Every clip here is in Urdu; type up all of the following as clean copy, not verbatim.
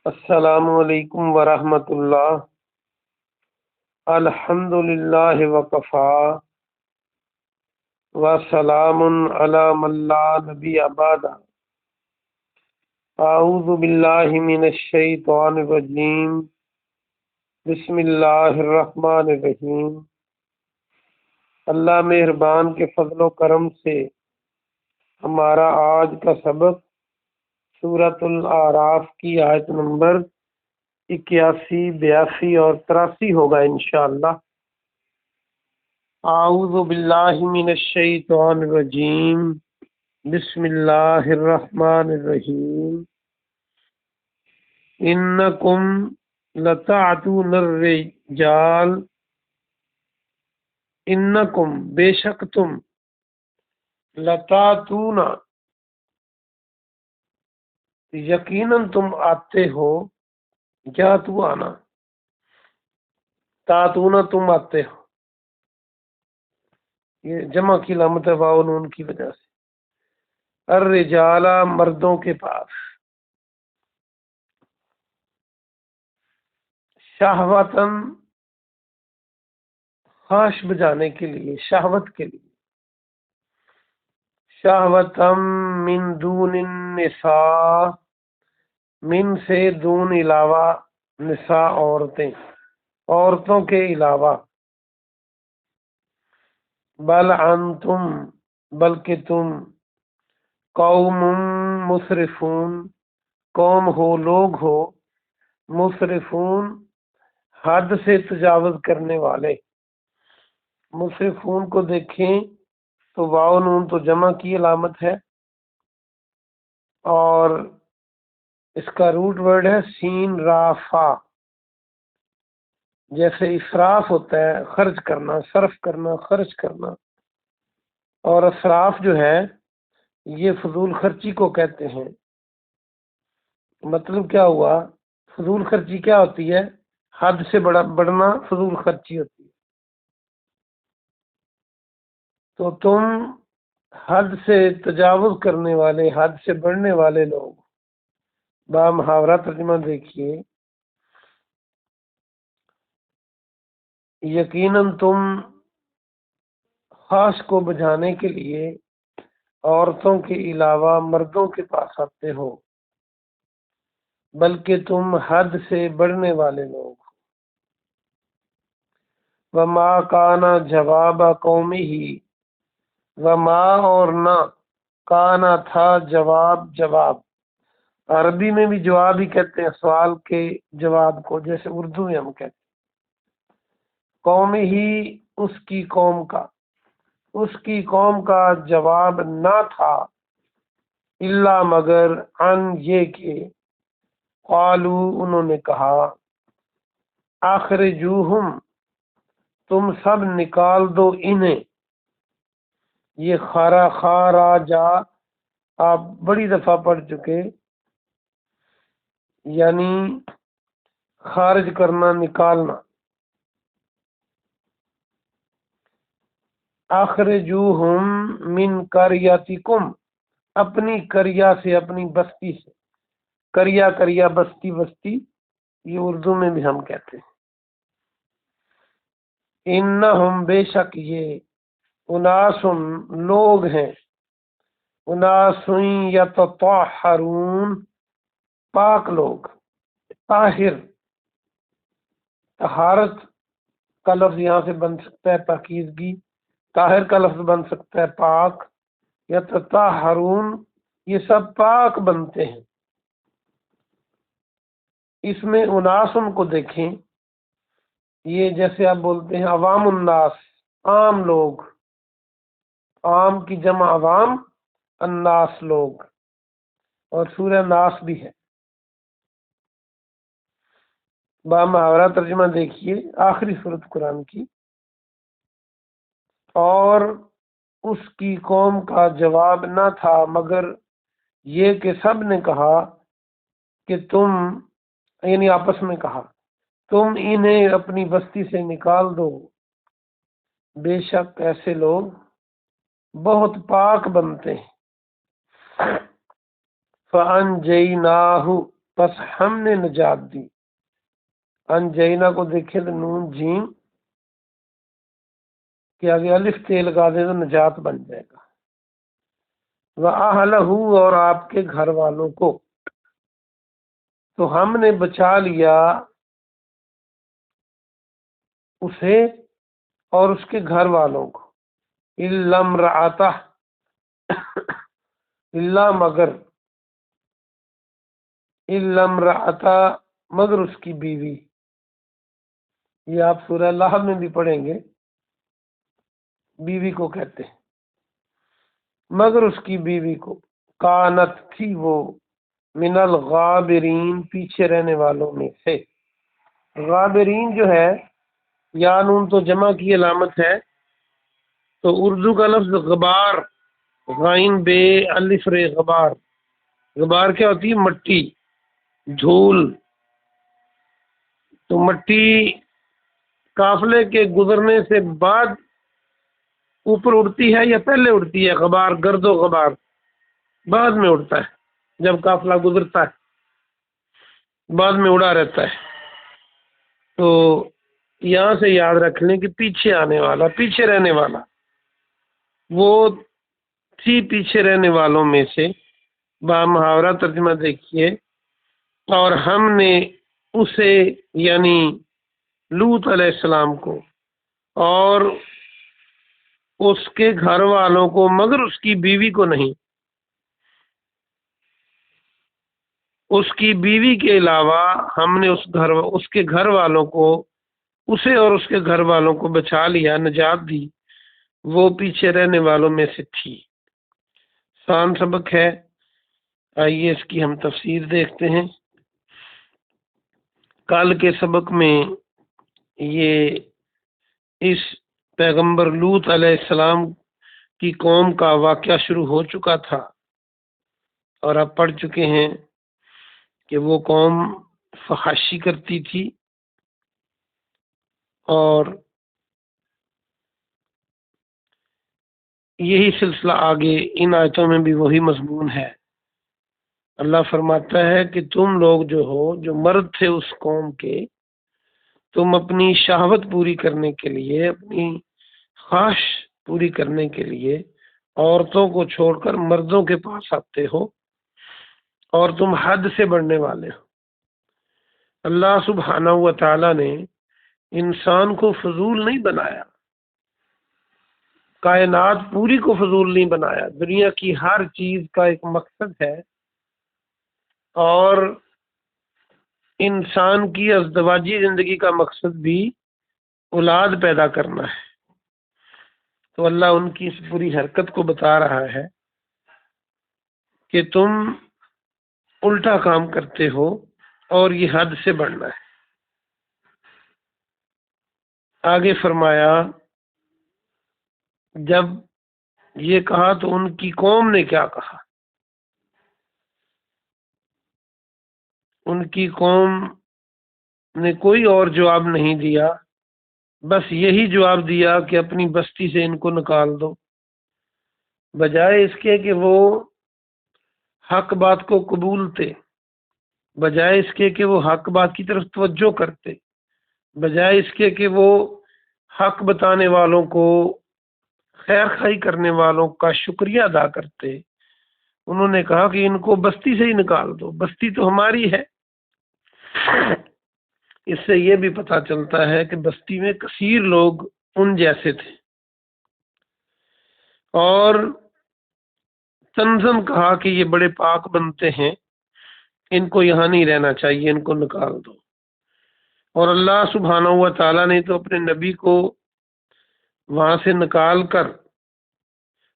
السلام علیکم ورحمۃ اللہ۔ الحمد للہ وکفا وسلام علی من لا نبی بعد۔ اعوذ باللہ من الشیطان الرجیم، بسم اللہ الرحمن الرحیم۔ اللہ مہربان کے فضل و کرم سے ہمارا آج کا سبق سورۃ الاعراف کی آیت نمبر 81، 82 اور 83 ہوگا انشاءاللہ۔ اعوذ باللہ من الشیطان الرجیم، بسم اللہ الرحمن الرحیم۔ انکم لتعتون الرجال، انکم بے شک تم، لتعتون یقیناً تم آتے ہو، کیا تو آنا، تاتونا تم آتے ہو، یہ جمع کی علامت ہے واو نون کی وجہ سے۔ الرجال مردوں کے پاس، شہوتن خواہش بجانے کے لیے، شہوت کے لیے، شہوتم من دون النساء، من سے دون علاوہ، نساء عورتیں، عورتوں کے علاوہ، بل انتم بلکہ تم، قوم مسرفون قوم ہو، لوگ ہو، مسرفون حد سے تجاوز کرنے والے۔ مسرفون کو دیکھیں تو واو نون تو جمع کی علامت ہے اور اس کا روٹ ورڈ ہے سین را فا، جیسے اسراف ہوتا ہے خرچ کرنا، صرف کرنا، خرچ کرنا، اور اسراف جو ہے یہ فضول خرچی کو کہتے ہیں۔ مطلب کیا ہوا، فضول خرچی کیا ہوتی ہے؟ حد سے بڑھنا فضول خرچی ہوتی ہے۔ تو تم حد سے تجاوز کرنے والے، حد سے بڑھنے والے لوگ۔ با محاورہ ترجمہ دیکھیے، یقیناً تم خواہش کو بجھانے کے لیے عورتوں کے علاوہ مردوں کے پاس آتے ہو، بلکہ تم حد سے بڑھنے والے لوگ۔ وما کانا جواب قومی، وما اور نہ، کانا تھا جواب عربی میں بھی جواب ہی کہتے ہیں سوال کے جواب کو، جیسے اردو میں ہم کہتے ہیں۔ قومی ہی اس کی قوم کا، اس کی قوم کا جواب نہ تھا، الا مگر، ان یہ کہ، قالو انہوں نے کہا، اخرجوہم تم سب نکال دو انہیں۔ یہ خارا جا آپ بڑی دفعہ پڑھ چکے، یعنی خارج کرنا، نکالنا۔ اخرجوہم من قریتکم، اپنی قریہ سے، اپنی بستی سے۔ قریہ بستی یہ اردو میں بھی ہم کہتے ہیں۔ انہم بے شک یہ، اناس لوگ ہیں، اناس یتطہرون پاک لوگ، طاہر، طہارت کا لفظ یہاں سے بن سکتا ہے پاکیزگی، طاہر کا لفظ بن سکتا ہے پاک، یتطہرون یہ سب پاک بنتے ہیں۔ اس میں اناسم کو دیکھیں، یہ جیسے آپ بولتے ہیں عوام الناس، عام لوگ، عام کی جمع عوام، الناس لوگ، اور سورہ ناس بھی ہے۔ با محاورہ ترجمہ دیکھیے آخری سورۃ قرآن کی، اور اس کی قوم کا جواب نہ تھا مگر یہ کہ سب نے کہا کہ تم، یعنی آپس میں کہا، تم انہیں اپنی بستی سے نکال دو، بے شک ایسے لوگ بہت پاک بنتے ہیں۔ فَأَنجَيْنَاهُ بس ہم نے نجات دی. انجینا کو دیکھیں تو نون جیم کہ آگے الف تے لگا دیں تو نجات بن جائے گا. وَأَهْلَهُ اور آپ کے گھر والوں کو، تو ہم نے بچا لیا اسے اور اس کے گھر والوں کو. إِلَّا امْرَأَتَهُ اللہ مگر، إِلَّا امْرَأَتَهُ مگر اس کی بیوی. یہ آپ سورہ لہب میں بھی پڑھیں گے، بیوی کو کہتے ہیں. مگر اس کی بیوی کو، کانت تھی وہ، من الغابرین پیچھے رہنے والوں میں سے. غابرین جو ہے یا نون تو جمع کی علامت ہے، تو اردو کا لفظ غبار، غائن بے الف رے غبار. غبار کیا ہوتی ہے؟ مٹی، دھول. تو مٹی قافلے کے گزرنے سے بعد اوپر اڑتی ہے یا پہلے اڑتی ہے؟ غبار، گرد و غبار بعد میں اڑتا ہے، جب قافلہ گزرتا ہے بعد میں اڑا رہتا ہے. تو یہاں سے یاد رکھ لیں کہ پیچھے آنے والا، پیچھے رہنے والا، وہ تھی پیچھے رہنے والوں میں سے. با محاورہ ترجمہ دیکھیے. اور ہم نے اسے یعنی لوط علیہ السلام کو اور اس کے گھر والوں کو، مگر اس کی بیوی کو نہیں، اس کی بیوی کے علاوہ ہم نے اس کے گھر والوں کو، اسے اور اس کے گھر والوں کو بچا لیا، نجات دی. وہ پیچھے رہنے والوں میں سے تھی. آسان سبق ہے، آئیے اس کی ہم تفسیر دیکھتے ہیں. کل کے سبق میں یہ اس پیغمبر لوط علیہ السلام کی قوم کا واقعہ شروع ہو چکا تھا، اور آپ پڑھ چکے ہیں کہ وہ قوم فحاشی کرتی تھی، اور یہی سلسلہ آگے ان آیتوں میں بھی وہی مضمون ہے. اللہ فرماتا ہے کہ تم لوگ جو ہو، جو مرد تھے اس قوم کے، تم اپنی شہوت پوری کرنے کے لیے، اپنی خواہش پوری کرنے کے لیے عورتوں کو چھوڑ کر مردوں کے پاس آتے ہو، اور تم حد سے بڑھنے والے ہو. اللہ سبحانہ و تعالی نے انسان کو فضول نہیں بنایا، کائنات پوری کو فضول نہیں بنایا. دنیا کی ہر چیز کا ایک مقصد ہے، اور انسان کی ازدواجی زندگی کا مقصد بھی اولاد پیدا کرنا ہے. تو اللہ ان کی اس پوری حرکت کو بتا رہا ہے کہ تم الٹا کام کرتے ہو اور یہ حد سے بڑھنا ہے. آگے فرمایا، جب یہ کہا تو ان کی قوم نے کیا کہا؟ ان کی قوم نے کوئی اور جواب نہیں دیا، بس یہی جواب دیا کہ اپنی بستی سے ان کو نکال دو، بجائے اس کے کہ وہ حق بات کو قبولتے، بجائے اس کے کہ وہ حق بات کی طرف توجہ کرتے، بجائے اس کے کہ وہ حق بتانے والوں کو، خیر خواہی کرنے والوں کا شکریہ ادا کرتے، انہوں نے کہا کہ ان کو بستی سے ہی نکال دو، بستی تو ہماری ہے. اس سے یہ بھی پتہ چلتا ہے کہ بستی میں کثیر لوگ ان جیسے تھے، اور تنظم کہا کہ یہ بڑے پاک بنتے ہیں، ان کو یہاں نہیں رہنا چاہیے، ان کو نکال دو. اور اللہ سبحانہ و تعالیٰ نے تو اپنے نبی کو وہاں سے نکال کر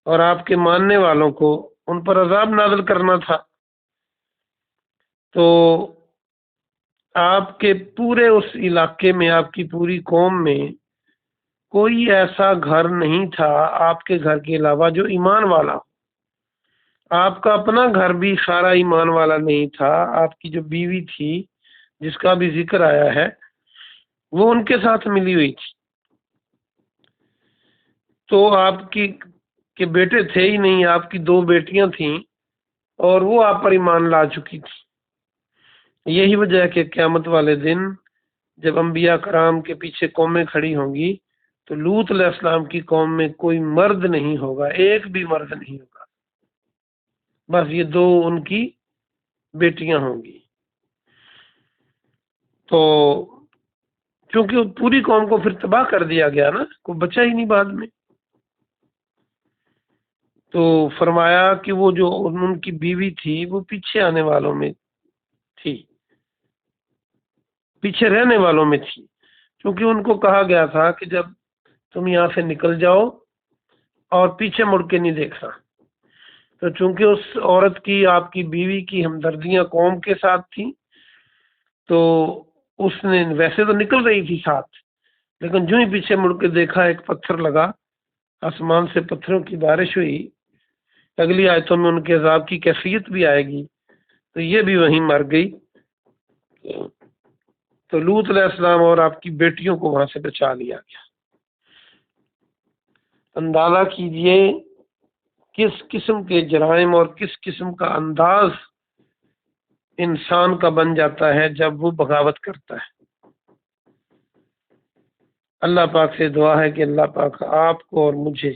اور آپ کے ماننے والوں کو ان پر عذاب نازل کرنا تھا. تو آپ کے پورے اس علاقے میں، آپ کی پوری قوم میں کوئی ایسا گھر نہیں تھا آپ کے گھر کے علاوہ جو ایمان والا ہو. آپ کا اپنا گھر بھی سارا ایمان والا نہیں تھا. آپ کی جو بیوی تھی جس کا بھی ذکر آیا ہے، وہ ان کے ساتھ ملی ہوئی تھی. تو آپ کے بیٹے تھے ہی نہیں، آپ کی 2 بیٹیاں تھیں، اور وہ آپ پر ایمان لا چکی تھی. یہی وجہ ہے کہ قیامت والے دن جب انبیاء کرام کے پیچھے قومیں کھڑی ہوں گی تو لوط علیہ السلام کی قوم میں کوئی مرد نہیں ہوگا، ایک بھی مرد نہیں ہوگا، بس یہ دو ان کی بیٹیاں ہوں گی۔ تو کیونکہ پوری قوم کو پھر تباہ کر دیا گیا نا، کوئی بچا ہی نہیں بعد میں۔ تو فرمایا کہ وہ جو ان کی بیوی تھی وہ پیچھے آنے والوں میں تھی، پیچھے رہنے والوں میں تھی، کیونکہ ان کو کہا گیا تھا کہ جب تم یہاں سے نکل جاؤ اور پیچھے مڑ کے نہیں دیکھنا۔ تو چونکہ اس عورت کی، آپ کی بیوی کی ہمدردیاں قوم کے ساتھ تھیں، تو اس نے ویسے تو نکل رہی تھی ساتھ، لیکن جو ہی پیچھے مڑ کے دیکھا ایک پتھر لگا، آسمان سے پتھروں کی بارش ہوئی۔ اگلی آیتوں میں ان کے عذاب کی کیفیت بھی آئے گی، تو یہ بھی وہیں مر گئی۔ تو لوط علیہ السلام اور آپ کی بیٹیوں کو وہاں سے بچا لیا گیا۔ اندازہ کیجئے کس قسم کے جرائم اور کس قسم کا انداز انسان کا بن جاتا ہے جب وہ بغاوت کرتا ہے۔ اللہ پاک سے دعا ہے کہ اللہ پاک آپ کو اور مجھے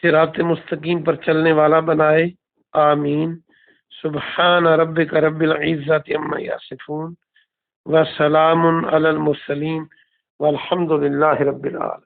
صراط مستقیم پر چلنے والا بنائے، آمین۔ سبحان ربک رب العزت عما یصفون وسلام علی المرسلین والحمد للہ رب العالمین۔